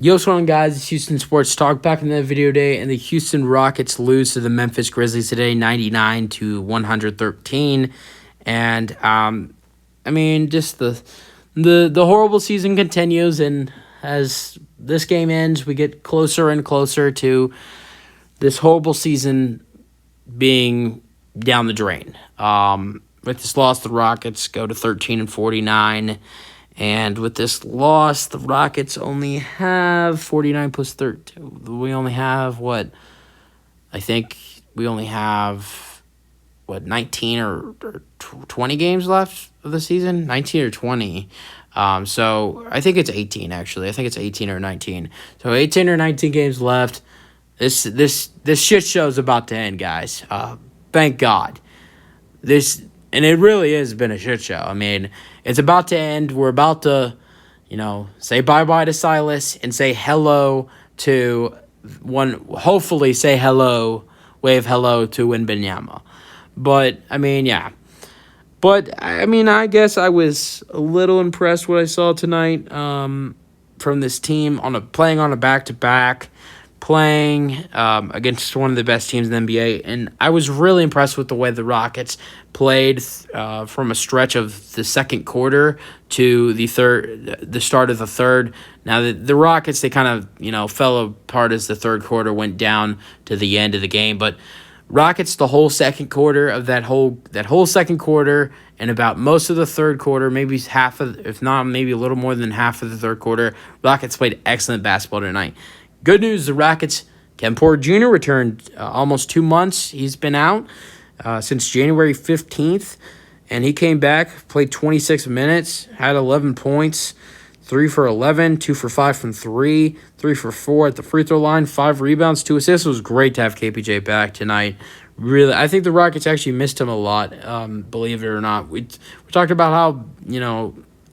Yo, what's going on, guys? It's Houston Sports Talk back in the video today, and the Houston Rockets lose to the Memphis Grizzlies today, 99-113. And just the horrible season continues, and as this game ends, we get closer and closer to this horrible season being down the drain. With this loss, the Rockets go to 13-49. And with this loss, the Rockets only have 49 plus 13. We only have, I think we only have, 19 or 20 games left of the season? 19 or 20. So I think it's 18, actually. I think it's 18 or 19. So 18 or 19 games left. This shit show's about to end, guys. Thank God. And it really has been a shit show. I mean, it's about to end. We're about to, say bye-bye to Silas and say hello to hopefully say hello, wave hello to Wembanyama. But, yeah. But, I guess I was a little impressed what I saw tonight from this team playing on a back-to-back, playing against one of the best teams in the NBA, and I was really impressed with the way the Rockets played from a stretch of the second quarter to the start of the third. Now the Rockets, they kind of fell apart as the third quarter went down to the end of the game, but Rockets the whole second quarter of that whole second quarter and about most of the third quarter, maybe half of, if not maybe a little more than half of the third quarter, Rockets played excellent basketball tonight. Good news, the Rockets, Kevin Porter Jr. returned almost 2 months. He's been out since January 15th, and he came back, played 26 minutes, had 11 points, 3 for 11, 2 for 5 from 3, 3 for 4 at the free throw line, 5 rebounds, 2 assists. It was great to have KPJ back tonight. Really, I think the Rockets actually missed him a lot, believe it or not. We talked about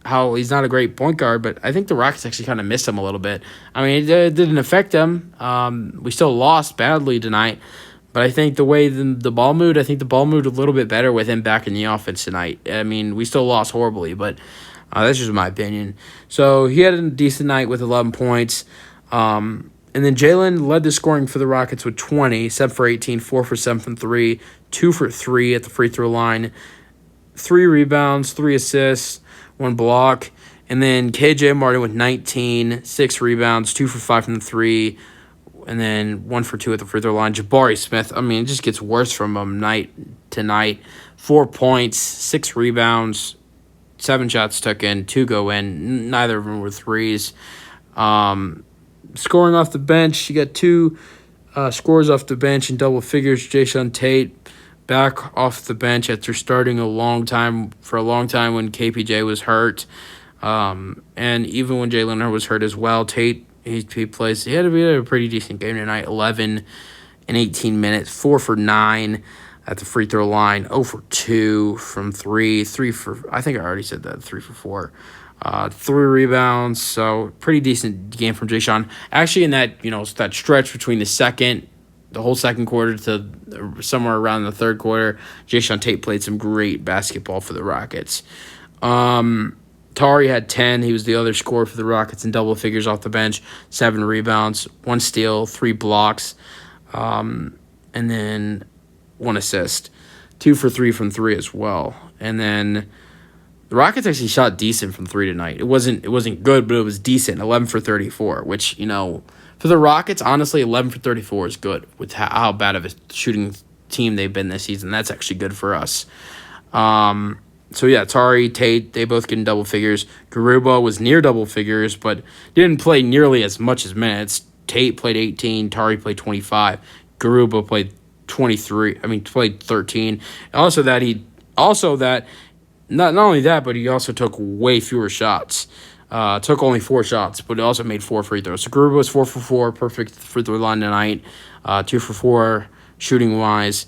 how he's not a great point guard, but I think the Rockets actually kind of missed him a little bit. It didn't affect them. We still lost badly tonight, but I think the way the ball moved, I think the ball moved a little bit better with him back in the offense tonight. We still lost horribly, but that's just my opinion. So he had a decent night with 11 points. And then Jalen led the scoring for the Rockets with 20, 7 for 18, 4 for 7 from 3, 2 for 3 at the free throw line, 3 rebounds, 3 assists, 1 block, and then KJ Martin with 19, 6 rebounds, 2 for 5 from the 3, and then 1 for 2 at the free throw line. Jabari Smith, it just gets worse from him night to night. 4 points, 6 rebounds, 7 shots took in, 2 go in. Neither of them were threes. Scoring off the bench, you got 2 scores off the bench in double figures. Jason Tate back off the bench after starting for a long time when KPJ was hurt. And even when Jalen was hurt as well, Tate, he had a pretty decent game tonight, 11 and 18 minutes, 4 for 9 at the free throw line, 0 for 2 from 3, 3 for, I think I already said that, 3 for 4. 3 rebounds, so pretty decent game from Jason. Actually, in that, that stretch between the whole second quarter to somewhere around the third quarter, Jason Tate played some great basketball for the Rockets. Tari had 10. He was the other scorer for the Rockets in double figures off the bench, 7 rebounds, 1 steal, 3 blocks, and then 1 assist, 2 for 3 from 3 as well. And then the Rockets actually shot decent from 3 tonight. It wasn't good, but it was decent, 11 for 34, which, for the Rockets, honestly, 11 for 34 is good with how bad of a shooting team they've been this season. That's actually good for us. So, yeah, Tari, Tate, they both get in double figures. Garuba was near double figures, but didn't play nearly as much as minutes. Tate played 18. Tari played 25. Garuba played 13. Not only that, but he also took way fewer shots. Took only 4 shots, but also made 4 free throws. So Garuba was 4 for 4, perfect free throw line tonight. 2 for 4 shooting wise.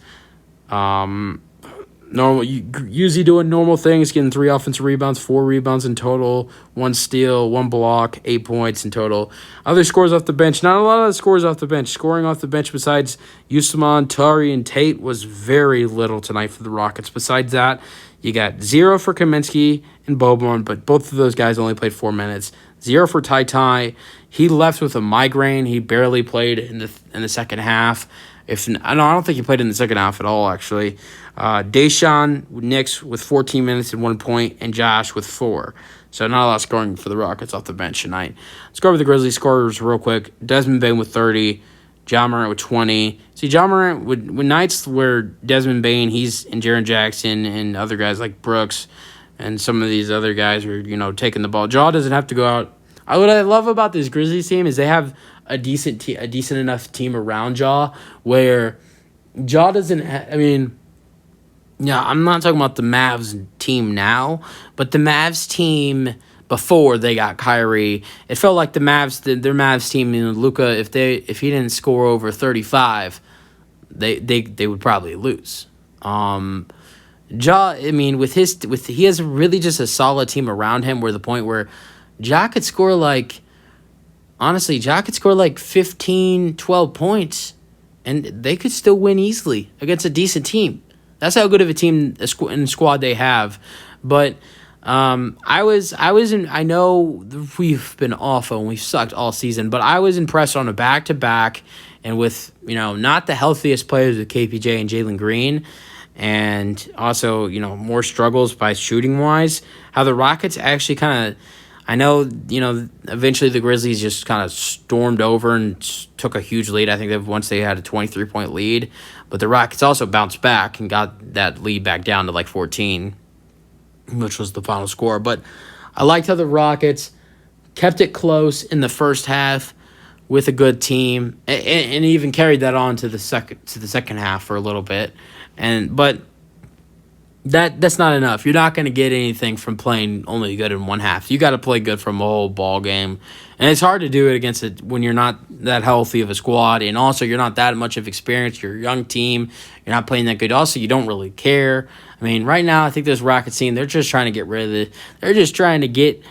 Usually doing normal things, getting 3 offensive rebounds, 4 rebounds in total, 1 steal, 1 block, 8 points in total. Other scores off the bench, not a lot of scores off the bench. Scoring off the bench besides Usman, Tari, and Tate was very little tonight for the Rockets. Besides that, you got 0 for Kaminsky and Boban, but both of those guys only played 4 minutes. 0 for Ty. He left with a migraine. He barely played in the second half. I don't think he played in the second half at all, actually. Deshaun Nix with 14 minutes and 1 point, and Josh with 4. So not a lot of scoring for the Rockets off the bench tonight. Let's go over the Grizzlies scorers real quick. Desmond Bane with 30. Ja Morant with 20. See, Ja Morant, with nights where Desmond Bane, he's and Jaren Jackson and other guys like Brooks and some of these other guys are, taking the ball. Ja doesn't have to go out. What I love about this Grizzlies team is they have a decent enough team around Ja where Ja doesn't I'm not talking about the Mavs team now, but the Mavs team before they got Kyrie, it felt like their Mavs team, Luka, if he didn't score over 35, they would probably lose. Ja, he has really just a solid team around him where the point where Ja could score like 15, 12 points, and they could still win easily against a decent team. That's how good of a team and squad they have. But I know we've been awful and we've sucked all season, but I was impressed on a back-to-back and with, not the healthiest players with KPJ and Jalen Green, and also, more struggles by shooting-wise, how the Rockets actually kind of, I know, eventually the Grizzlies just kind of stormed over and took a huge lead. I think once they had a 23-point lead, but the Rockets also bounced back and got that lead back down to like 14, which was the final score. But I liked how the Rockets kept it close in the first half with a good team, and even carried that on to the second half for a little bit. But that's not enough. You're not going to get anything from playing only good in one half. You got to play good from a whole ball game, and it's hard to do it against it when you're not that healthy of a squad, and also you're not that much of experience. You're a young team. You're not playing that good. Also, you don't really care. Right now I think this Rockets team, they're just trying to get rid of it. They're trying to get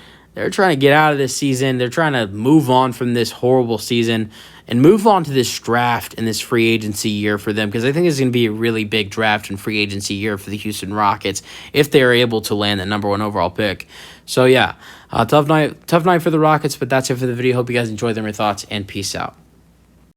out of this season. They're trying to move on from this horrible season and move on to this draft and this free agency year for them, because I think it's going to be a really big draft and free agency year for the Houston Rockets if they're able to land the number 1 overall pick. So, yeah, tough night for the Rockets, but that's it for the video. Hope you guys enjoyed them, your thoughts, and peace out.